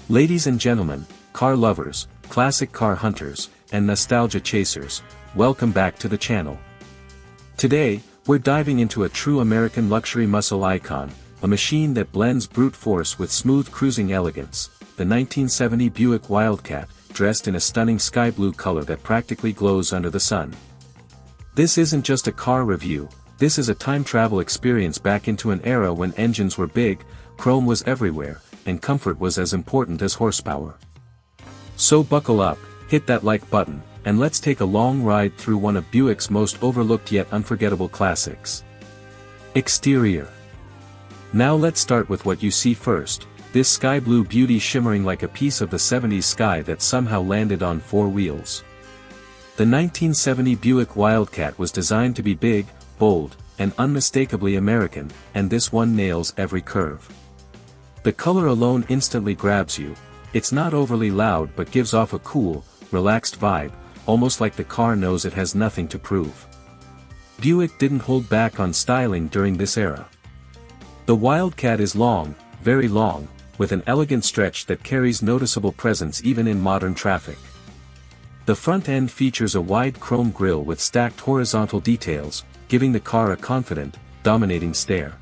Ladies and gentlemen, car lovers, classic car hunters, and nostalgia chasers, welcome back to the channel. Today, we're diving into a true American luxury muscle icon, a machine that blends brute force with smooth cruising elegance, the 1970 Buick Wildcat, dressed in a stunning sky blue color that practically glows under the sun. This isn't just a car review, this is a time travel experience back into an era when engines were big, chrome was everywhere, and comfort was as important as horsepower. So buckle up, hit that like button, and let's take a long ride through one of Buick's most overlooked yet unforgettable classics. Exterior. Now let's start with what you see first, this sky blue beauty shimmering like a piece of the 70s sky that somehow landed on four wheels. The 1970 Buick Wildcat was designed to be big, bold, and unmistakably American, and this one nails every curve. The color alone instantly grabs you. It's not overly loud but gives off a cool, relaxed vibe, almost like the car knows it has nothing to prove. Buick didn't hold back on styling during this era. The Wildcat is long, very long, with an elegant stretch that carries noticeable presence even in modern traffic. The front end features a wide chrome grille with stacked horizontal details, giving the car a confident, dominating stare.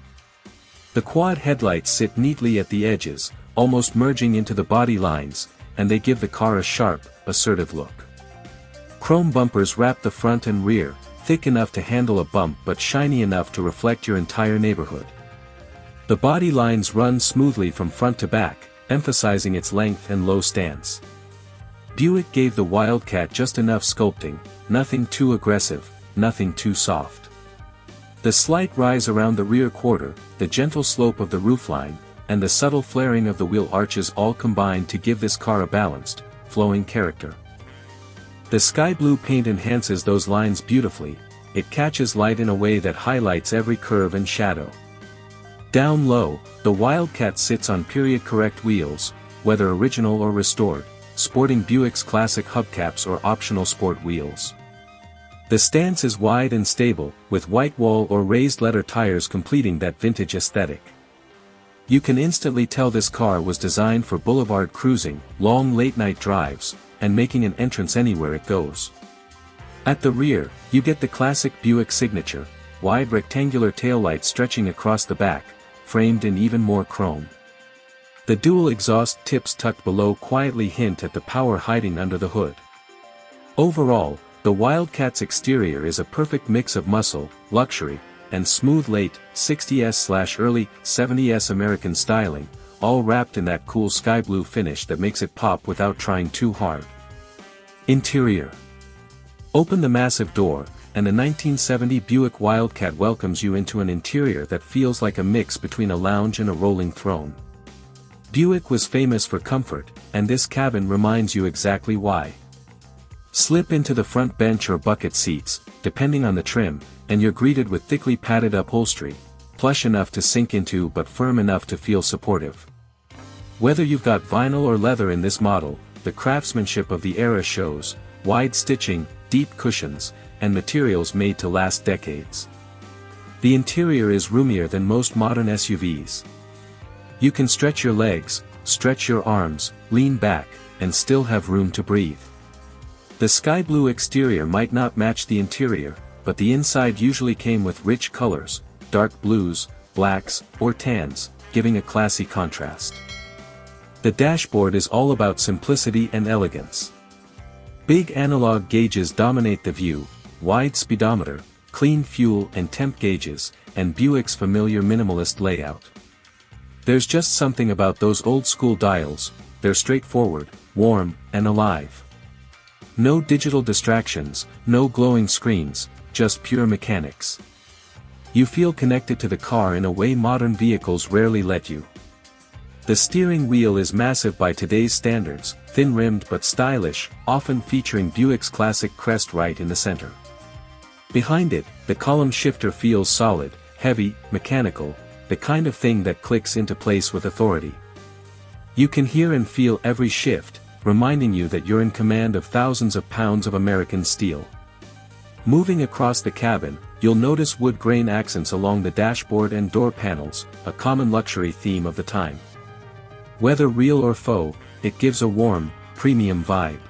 The quad headlights sit neatly at the edges, almost merging into the body lines, and they give the car a sharp, assertive look. Chrome bumpers wrap the front and rear, thick enough to handle a bump but shiny enough to reflect your entire neighborhood. The body lines run smoothly from front to back, emphasizing its length and low stance. Buick gave the Wildcat just enough sculpting, nothing too aggressive, nothing too soft. The slight rise around the rear quarter, the gentle slope of the roofline, and the subtle flaring of the wheel arches all combine to give this car a balanced, flowing character. The sky blue paint enhances those lines beautifully, it catches light in a way that highlights every curve and shadow. Down low, the Wildcat sits on period-correct wheels, whether original or restored, sporting Buick's classic hubcaps or optional sport wheels. The stance is wide and stable, with white wall or raised leather tires completing that vintage aesthetic. You can instantly tell this car was designed for boulevard cruising, long late-night drives, and making an entrance anywhere it goes. At the rear, you get the classic Buick signature, wide rectangular taillights stretching across the back, framed in even more chrome. The dual exhaust tips tucked below quietly hint at the power hiding under the hood. Overall, the Wildcat's exterior is a perfect mix of muscle, luxury, and smooth late 60s/early 70s American styling, all wrapped in that cool sky blue finish that makes it pop without trying too hard. Interior. Open the massive door, and the 1970 Buick Wildcat welcomes you into an interior that feels like a mix between a lounge and a rolling throne. Buick was famous for comfort, and this cabin reminds you exactly why. Slip into the front bench or bucket seats, depending on the trim, and you're greeted with thickly padded upholstery, plush enough to sink into but firm enough to feel supportive. Whether you've got vinyl or leather in this model, the craftsmanship of the era shows, wide stitching, deep cushions, and materials made to last decades. The interior is roomier than most modern SUVs. You can stretch your legs, stretch your arms, lean back, and still have room to breathe. The sky blue exterior might not match the interior, but the inside usually came with rich colors, dark blues, blacks, or tans, giving a classy contrast. The dashboard is all about simplicity and elegance. Big analog gauges dominate the view, wide speedometer, clean fuel and temp gauges, and Buick's familiar minimalist layout. There's just something about those old-school dials, they're straightforward, warm, and alive. No digital distractions, no glowing screens, just pure mechanics. You feel connected to the car in a way modern vehicles rarely let you. The steering wheel is massive by today's standards, thin-rimmed but stylish, often featuring Buick's classic crest right in the center. Behind it, the column shifter feels solid, heavy, mechanical, the kind of thing that clicks into place with authority. You can hear and feel every shift, reminding you that you're in command of thousands of pounds of American steel. Moving across the cabin, you'll notice wood grain accents along the dashboard and door panels, a common luxury theme of the time. Whether real or faux, it gives a warm, premium vibe.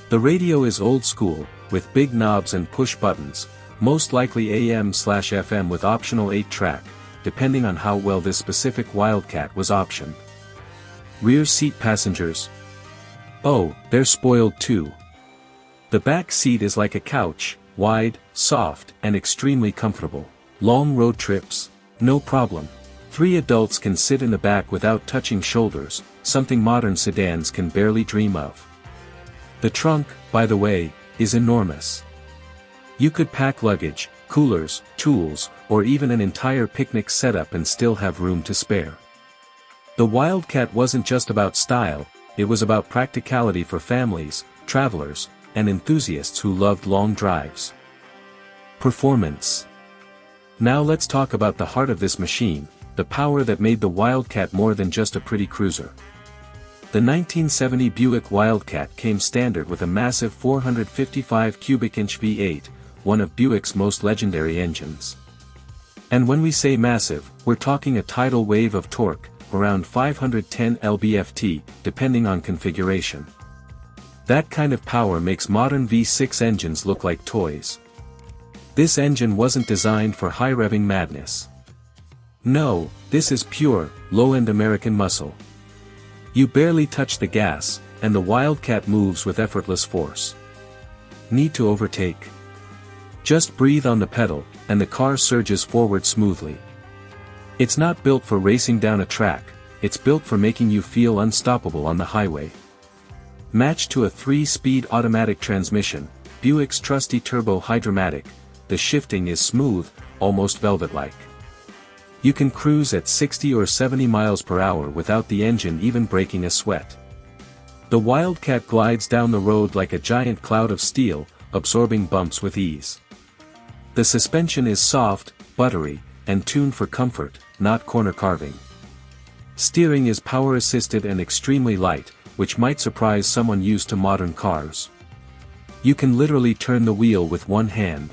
The radio is old school, with big knobs and push buttons, most likely AM/FM with optional 8-track, depending on how well this specific Wildcat was optioned. Rear seat passengers. Oh, they're spoiled too. The back seat is like a couch, wide, soft, and extremely comfortable. Long road trips? No problem. 3 adults can sit in the back without touching shoulders, something modern sedans can barely dream of. The trunk, by the way, is enormous. You could pack luggage, coolers, tools, or even an entire picnic setup and still have room to spare. The Wildcat wasn't just about style, it was about practicality for families, travelers, and enthusiasts who loved long drives. Performance. Now let's talk about the heart of this machine, the power that made the Wildcat more than just a pretty cruiser. The 1970 Buick Wildcat came standard with a massive 455 cubic inch V8, one of Buick's most legendary engines. And when we say massive, we're talking a tidal wave of torque, around 510 lb-ft, depending on configuration. That kind of power makes modern V6 engines look like toys. This engine wasn't designed for high-revving madness. No, this is pure, low-end American muscle. You barely touch the gas, and the Wildcat moves with effortless force. Need to overtake? Just breathe on the pedal, and the car surges forward smoothly. It's not built for racing down a track, it's built for making you feel unstoppable on the highway. Matched to a 3-speed automatic transmission, Buick's trusty turbo Hydromatic, the shifting is smooth, almost velvet-like. You can cruise at 60 or 70 miles per hour without the engine even breaking a sweat. The Wildcat glides down the road like a giant cloud of steel, absorbing bumps with ease. The suspension is soft, buttery, and tuned for comfort, not corner carving. Steering is power-assisted and extremely light, which might surprise someone used to modern cars. You can literally turn the wheel with one hand.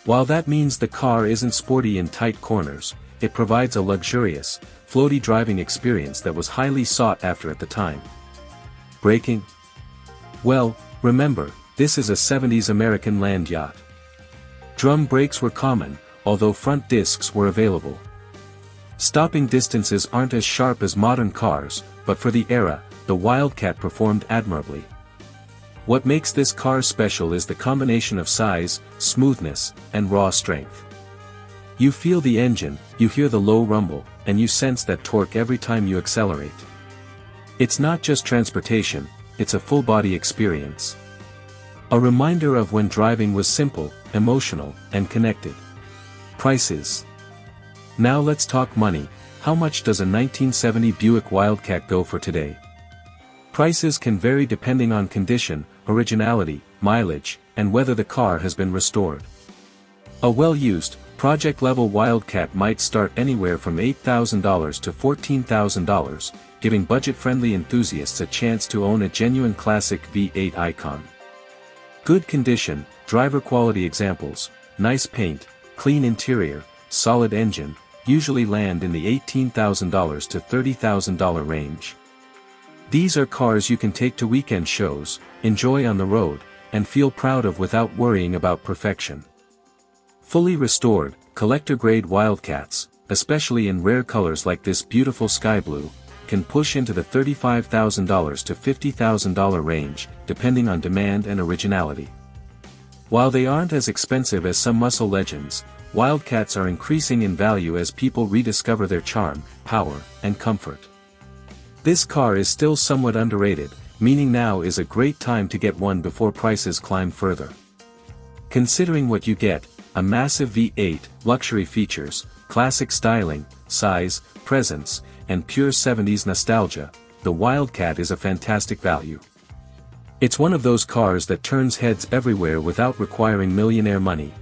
While that means the car isn't sporty in tight corners, it provides a luxurious, floaty driving experience that was highly sought after at the time. Braking? Well, remember, this is a 70s American land yacht. Drum brakes were common, although front discs were available. Stopping distances aren't as sharp as modern cars, but for the era, the Wildcat performed admirably. What makes this car special is the combination of size, smoothness, and raw strength. You feel the engine, you hear the low rumble, and you sense that torque every time you accelerate. It's not just transportation, it's a full-body experience. A reminder of when driving was simple, emotional, and connected. Prices. Now let's talk money. How much does a 1970 Buick Wildcat go for today? Prices can vary depending on condition, originality, mileage, and whether the car has been restored. A well-used, project-level Wildcat might start anywhere from $8,000 to $14,000, giving budget-friendly enthusiasts a chance to own a genuine classic V8 icon. Good condition, driver quality examples, nice paint, clean interior, solid engine, usually land in the $18,000 to $30,000 range. These are cars you can take to weekend shows, enjoy on the road, and feel proud of without worrying about perfection. Fully restored, collector-grade Wildcats, especially in rare colors like this beautiful sky blue, can push into the $35,000 to $50,000 range, depending on demand and originality. While they aren't as expensive as some muscle legends, Wildcats are increasing in value as people rediscover their charm, power, and comfort. This car is still somewhat underrated, meaning now is a great time to get one before prices climb further. Considering what you get, a massive V8, luxury features, classic styling, size, presence, and pure 70s nostalgia, the Wildcat is a fantastic value. It's one of those cars that turns heads everywhere without requiring millionaire money.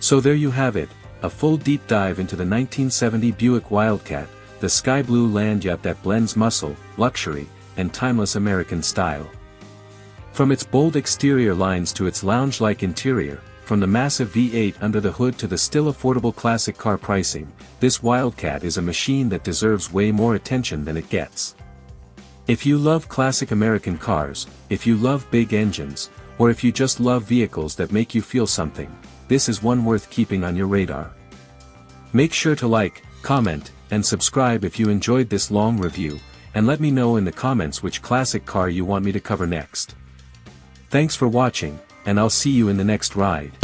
So there you have it, a full deep dive into the 1970 Buick Wildcat, the sky blue land yacht that blends muscle, luxury, and timeless American style. From its bold exterior lines to its lounge-like interior, from the massive V8 under the hood to the still affordable classic car pricing, this Wildcat is a machine that deserves way more attention than it gets. If you love classic American cars, if you love big engines, or if you just love vehicles that make you feel something, this is one worth keeping on your radar. Make sure to like, comment, and subscribe if you enjoyed this long review, and let me know in the comments which classic car you want me to cover next. Thanks for watching, and I'll see you in the next ride.